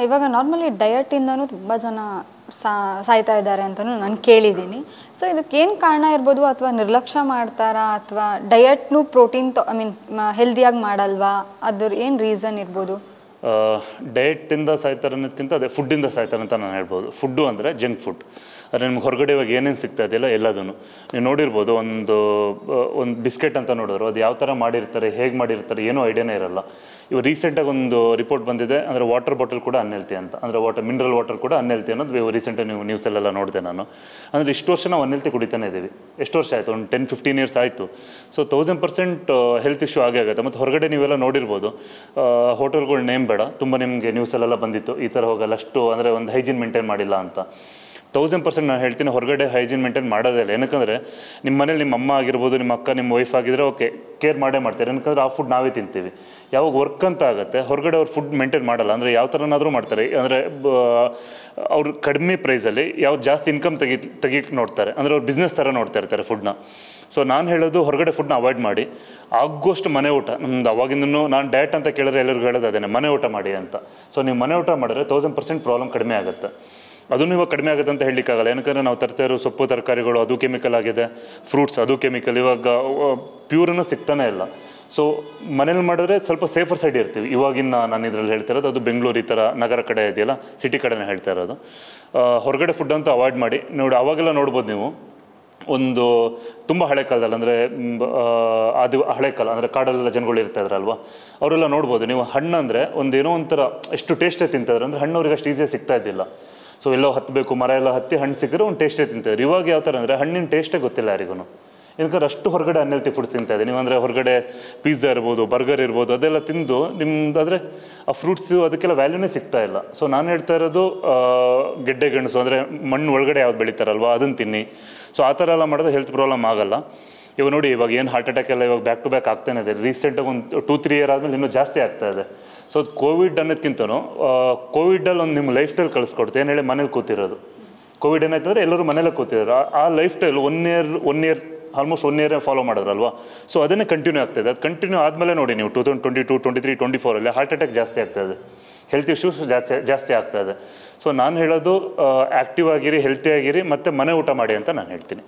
ಇವಾಗ ನಾರ್ಮಲಿ ಡಯಟಿಂದನೂ ತುಂಬ ಜನ ಸಾಯ್ತಾ ಇದ್ದಾರೆ ಅಂತಲೂ ನಾನು ಕೇಳಿದ್ದೀನಿ. ಸೊ ಇದಕ್ಕೇನು ಕಾರಣ ಇರ್ಬೋದು, ಅಥವಾ ನಿರ್ಲಕ್ಷ್ಯ ಮಾಡ್ತಾರಾ, ಅಥವಾ ಡಯಟ್ನು ಪ್ರೋಟೀನ್ ಐ ಮೀನ್ ಹೆಲ್ದಿಯಾಗಿ ಮಾಡಲ್ವಾ, ಅದ್ರ ಏನು ರೀಸನ್ ಇರ್ಬೋದು? ಡಯಟಿಂದ ಸಾಯ್ತಾರೆ ಅನ್ನೋದಕ್ಕಿಂತ ಅದೇ ಫುಡ್ಡಿಂದ ಸಾಯ್ತಾರೆ ಅಂತ ನಾನು ಹೇಳ್ಬೋದು. ಫುಡ್ಡು ಅಂದರೆ ಜಂಕ್ ಫುಡ್. ಆದರೆ ನಿಮ್ಗೆ ಹೊರಗಡೆ ಇವಾಗ ಏನೇನು ಸಿಗ್ತಾ ಇದೆಯಲ್ಲ ಎಲ್ಲದೂ ನೀವು ನೋಡಿರ್ಬೋದು. ಒಂದು ಬಿಸ್ಕೆಟ್ ಅಂತ ನೋಡಿದ್ರು, ಅದು ಯಾವ ಥರ ಮಾಡಿರ್ತಾರೆ, ಹೇಗೆ ಮಾಡಿರ್ತಾರೆ, ಏನೂ ಐಡಿಯಾನೇ ಇರಲ್ಲ. ಇವಾಗ ರೀಸೆಂಟಾಗಿ ಒಂದು ರಿಪೋರ್ಟ್ ಬಂದಿದೆ, ಅಂದರೆ ವಾಟರ್ ಬಾಟಲ್ ಕೂಡ ಅನ್ಹೆಲ್ತಿ ಅಂತ, ಅಂದರೆ ಮಿನರಲ್ ವಾಟರ್ ಕೂಡ ಅನ್ಹೆಲ್ತಿ ಅನ್ನೋದು ರೀಸೆಂಟಾಗಿ ನೀವು ನ್ಯೂಸಲ್ಲೆಲ್ಲ ನೋಡಿದೆ ನಾನು. ಅಂದರೆ ಇಷ್ಟು ವರ್ಷ ನಾವು ಅನ್ಹೆಲ್ತಿ ಕುಡಿತಾನೆ ಇದ್ದೀವಿ. ಎಷ್ಟು ವರ್ಷ ಆಯಿತು? ಒಂದು 10-15 ಇಯರ್ಸ್ ಆಯಿತು. ಸೊ 1000% ಹೆಲ್ತ್ ಇಶ್ಯೂ ಆಗೇ ಆಗುತ್ತೆ. ಮತ್ತು ಹೊರಗಡೆ ನೀವೆಲ್ಲ ನೋಡಿರ್ಬೋದು, ಹೋಟೆಲ್ಗಳು ನೇಮ್ ಬೇಡ, ತುಂಬ ನಿಮಗೆ ನ್ಯೂಸಲ್ಲೆಲ್ಲ ಬಂದಿತ್ತು, ಈ ಥರ ಹೋಗಲ್ಲ, ಅಷ್ಟು ಅಂದರೆ ಒಂದು ಹೈಜೀನ್ ಮೇಂಟೈನ್ ಮಾಡಿಲ್ಲ ಅಂತ. 1000% ನಾನು ಹೇಳ್ತೀನಿ, ಹೊರಗಡೆ ಹೈಜೀನ್ ಮೇಂಟೈನ್ ಮಾಡೋದೇ ಇಲ್ಲ. ಏನಕ್ಕಂದರೆ ನಿಮ್ಮ ಮನೇಲಿ ನಿಮ್ಮ ಅಮ್ಮ ಆಗಿರ್ಬೋದು, ನಿಮ್ಮ ಅಕ್ಕ, ನಿಮ್ಮ ವೈಫ್ ಆಗಿದ್ರೆ ಓಕೆ, ಕೇರ್ ಮಾಡೇ ಮಾಡ್ತಾರೆ. ಏನಕ್ಕಂದ್ರೆ ಆ ಫುಡ್ ನಾವೇ ತಿಂತೀವಿ. ಯಾವಾಗ ವರ್ಕ್ ಅಂತ ಆಗುತ್ತೆ, ಹೊರಗಡೆ ಅವ್ರು ಫುಡ್ ಮೇಂಟೈನ್ ಮಾಡಲ್ಲ. ಅಂದರೆ ಯಾವ ಥರನಾದರೂ ಮಾಡ್ತಾರೆ. ಅಂದರೆ ಅವ್ರು ಕಡಿಮೆ ಪ್ರೈಸಲ್ಲಿ ಯಾವ್ದು ಜಾಸ್ತಿ ಇನ್ಕಮ್ ತೆಗಿಕ್ಕೆ ನೋಡ್ತಾರೆ. ಅಂದರೆ ಅವ್ರು ಬಿಸ್ನೆಸ್ ಥರ ನೋಡ್ತಾ ಇರ್ತಾರೆ ಫುಡ್ನ. ಸೊ ನಾನು ಹೇಳೋದು, ಹೊರಗಡೆ ಫುಡ್ನ ಅವಾಯ್ಡ್ ಮಾಡಿ, ಆಗೋಷ್ಟು ಮನೆ ಊಟ. ನಮ್ದು ಅವಾಗಿಂದನೂ ನಾನು ಡಯಟ್ ಅಂತ ಕೇಳಿದ್ರೆ ಎಲ್ಲರಿಗೂ ಹೇಳೋದು ಅದೇನೆ, ಮನೆ ಊಟ ಮಾಡಿ ಅಂತ. ಸೊ ನೀವು ಮನೆ ಊಟ ಮಾಡಿದ್ರೆ 1000% ಪ್ರಾಬ್ಲಮ್ ಕಡಿಮೆ ಆಗುತ್ತೆ. ಅದನ್ನು ಇವಾಗ ಕಡಿಮೆ ಆಗುತ್ತೆ ಅಂತ ಹೇಳಲಿಕ್ಕಾಗಲ್ಲ. ಏನಕ್ಕಂದರೆ ನಾವು ತರ್ತಾ ಇರೋ ಸೊಪ್ಪು ತರಕಾರಿಗಳು ಅದು ಕೆಮಿಕಲ್ ಆಗಿದೆ, ಫ್ರೂಟ್ಸ್ ಅದು ಕೆಮಿಕಲ್, ಇವಾಗ ಪ್ಯೂರನ್ನು ಸಿಗ್ತಾನೆ ಇಲ್ಲ. ಸೊ ಮನೇಲಿ ಮಾಡಿದ್ರೆ ಸ್ವಲ್ಪ ಸೇಫರ್ ಸೈಡ್ ಇರ್ತೀವಿ. ಇವಾಗಿನ ನಾನು ಇದರಲ್ಲಿ ಹೇಳ್ತಾ ಇರೋದು, ಅದು ಬೆಂಗಳೂರು ಈ ಥರ ನಗರ ಕಡೆ ಇದೆಯಲ್ಲ, ಸಿಟಿ ಕಡೆನೇ ಹೇಳ್ತಾ ಇರೋದು. ಹೊರಗಡೆ ಫುಡ್ ಅಂತೂ ಅವಾಯ್ಡ್ ಮಾಡಿ. ನೋಡಿ, ಅವಾಗೆಲ್ಲ ನೋಡ್ಬೋದು ನೀವು, ಒಂದು ತುಂಬ ಹಳೆ ಕಾಲದಲ್ಲಿ, ಅಂದರೆ ಅದು ಹಳೆ ಕಾಲ, ಅಂದರೆ ಕಾಡಲ್ಲೆಲ್ಲ ಜನಗಳು ಇರ್ತಾ ಇದ್ರಲ್ವ, ಅವರೆಲ್ಲ ನೋಡ್ಬೋದು ನೀವು. ಹಣ್ಣು ಅಂದರೆ ಏನೋ ಒಂಥರ ಎಷ್ಟು ಟೇಸ್ಟೇ ತಿಂತಿದ್ರು. ಅಂದರೆ ಹಣ್ಣು ಅವ್ರಿಗೆ ಅಷ್ಟು ಈಸಿಯಾಗಿ ಸಿಗ್ತಾ ಇದ್ದಿಲ್ಲ. ಸೊ ಎಲ್ಲೋ ಹತ್ತಬೇಕು, ಮರ ಎಲ್ಲ ಹತ್ತಿ ಹಣ್ಣು ಸಿಕ್ಕರೆ ಒಂದು ಟೇಸ್ಟೇ ತಿಂತಿದ್ರು. ಇವಾಗ ಯಾವ ಥರ ಅಂದರೆ ಹಣ್ಣಿನ ಟೇಸ್ಟೇ ಗೊತ್ತಿಲ್ಲ ಯಾರಿಗೂ. ಏನಕ್ಕೆ ಅಷ್ಟು ಹೊರಗಡೆ ಅನ್ಹೆಲ್ತಿ ಫುಡ್ ತಿಂತಾ ಇದೆ ನೀವು. ಅಂದರೆ ಹೊರಗಡೆ ಪಿಜ್ಜಾ ಇರ್ಬೋದು, ಬರ್ಗರ್ ಇರ್ಬೋದು, ಅದೆಲ್ಲ ತಿಂದು ನಿಮ್ದು ಆದರೆ ಆ ಫ್ರೂಟ್ಸು ಅದಕ್ಕೆಲ್ಲ ವ್ಯಾಲ್ಯೂನೇ ಸಿಗ್ತಾ ಇಲ್ಲ. ಸೊ ನಾನು ಹೇಳ್ತಾ ಇರೋದು, ಗೆಡ್ಡೆ ಗೆಣಸು ಅಂದರೆ ಮಣ್ಣು ಒಳಗಡೆ ಯಾವ್ದು ಬೆಳೀತಾರಲ್ವ ಅದನ್ನು ತಿನ್ನಿ. ಸೊ ಆ ಥರ ಎಲ್ಲ ಮಾಡಿದ್ರೆ ಹೆಲ್ತ್ ಪ್ರಾಬ್ಲಮ್ ಆಗಲ್ಲ. ಇವಾಗ ನೋಡಿ, ಇವಾಗ ಏನು ಹಾರ್ಟ್ ಅಟ್ಯಾಕ್ ಎಲ್ಲ ಇವಾಗ ಬ್ಯಾಕ್ ಟು ಬ್ಯಾಕ್ ಆಗ್ತಾನೆ ಇದೆ. ರೀಸೆಂಟಾಗಿ ಒಂದು 2-3 ಇಯರ್ ಆದಮೇಲೆ ಇನ್ನೂ ಜಾಸ್ತಿ ಆಗ್ತಾ ಇದೆ. ಸೊ ಕೋವಿಡ್ ಅನ್ನೋದಕ್ಕಿಂತನೂ ಕೋವಿಡಲ್ಲಿ ಒಂದು ನಿಮ್ಮ ಲೈಫ್ ಸ್ಟೈಲ್ ಕಳಿಸ್ಕೊಡ್ತು. ಏನು ಹೇಳಿ, ಮನೇಲಿ ಕೂತಿರೋದು. ಕೋವಿಡ್ ಏನಾಯ್ತಂದರೆ ಎಲ್ಲರೂ ಮನೇಲೆ ಕೂತಿರೋರು. ಆ lifestyle almost 1 year follow ಮಾಡಿದ್ರಲ್ವ. ಸೊ ಅದನ್ನೇ ಕಂಟಿನ್ಯೂ ಆಗ್ತಾಯಿದೆ. ಅದು ಕಂಟಿನ್ಯೂ ಆದಮೇಲೆ ನೋಡಿ ನೀವು 2022, 23, 24 ಹಾರ್ಟ್ ಅಟ್ಯಾಕ್ ಜಾಸ್ತಿ ಆಗ್ತಾಯಿದೆ, ಹೆಲ್ತ್ ಇಶ್ಯೂಸ್ ಜಾಸ್ತಿ ಆಗ್ತಾಯಿದೆ. ಸೊ ನಾನು ಹೇಳೋದು, ಆ್ಯಕ್ಟಿವ್ ಆಗಿರಿ, ಹೆಲ್ತಿ ಆಗಿರಿ, ಮತ್ತು ಮನೆ ಊಟ ಮಾಡಿ ಅಂತ ನಾನು ಹೇಳ್ತೀನಿ.